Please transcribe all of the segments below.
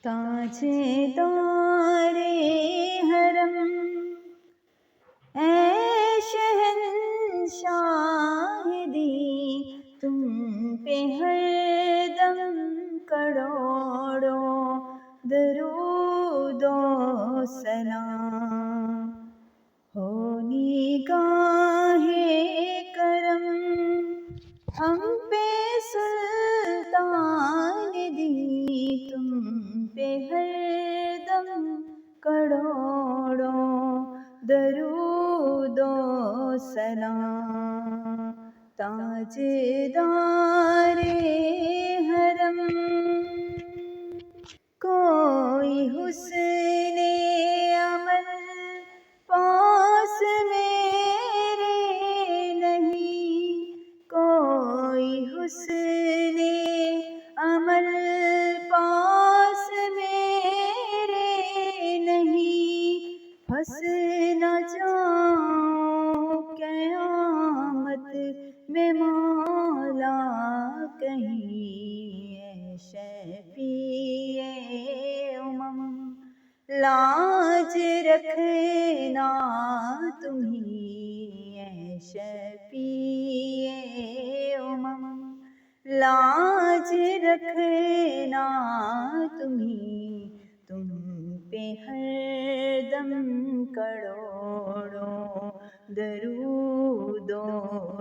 ताजेदारे हरम ऐ शहंशाहिदी, तुम पे हरदम करोड़ों दरूदो सलाम। हो निगाहे करम हम पे सुल्तान दी, तुम पे हरदम करोड़ों दरूदो सलाम। ताजदारे हरम कोई हुस्ने अमल पास मेरे नहीं, कोई हुस्ने अमल पास मेरे नहीं। फंस न जाऊं क़यामत में मौला कहीं, ऐ शफ़ीए उमम लाज रखना तुम्ही, ऐ शफ़ीए उमम लाज रखना तुम्ही। तुम पे हरदम करोड़ों दरूदो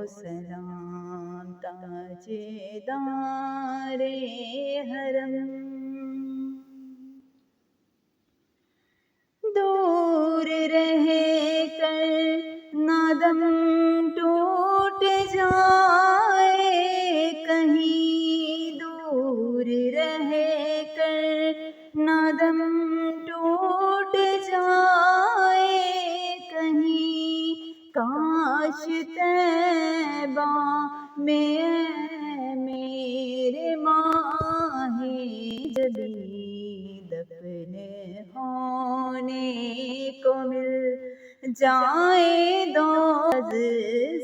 सलाम। ताजेदारे हरम दूर रह कर ना दम टूट जाए कहीं, दूर रह कर ना दम टूट जाए कहीं। काश तैबा में मेरे माहे जबी दफन होने को मिल जाए दो गज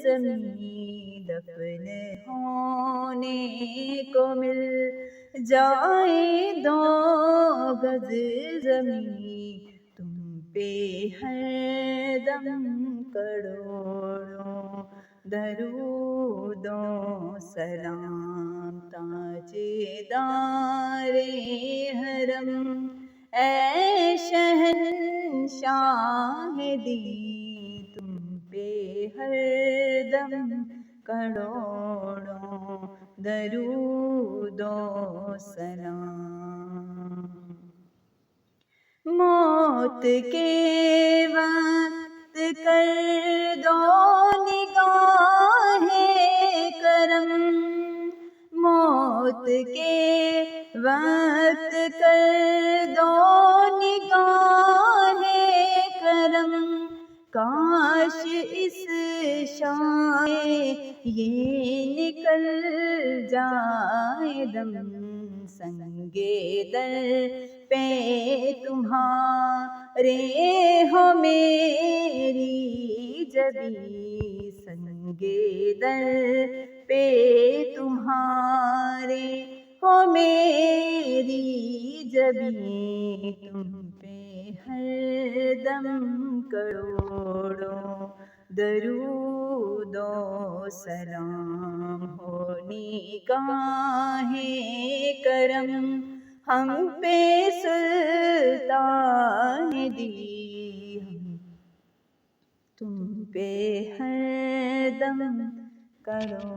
ज़मीं, दफन होने को मिल जाए दो गज ज़मीं। तुम पे हरदम करोड़ों दरूदो सलाम। ताजेदारे हरम ऐ शहंशाहिदी, तुम पे हरदम करोड़ों दरूदो सलाम। मौत के वक्त कर दो निगाहे करम, मौत के वक्त कर दो निगाहे करम। काश इस शाये ये निकल जाए दम, संगे दर पे तुम्हारे हो मेरी जबी, संगे दर पे तुम्हारे हो मेरी जबी। तुम पे हरदम करोड़ों दरूदो सलाम। हो निगाहे करम हम पे सुल्तान दी, तुम पे हरदम करो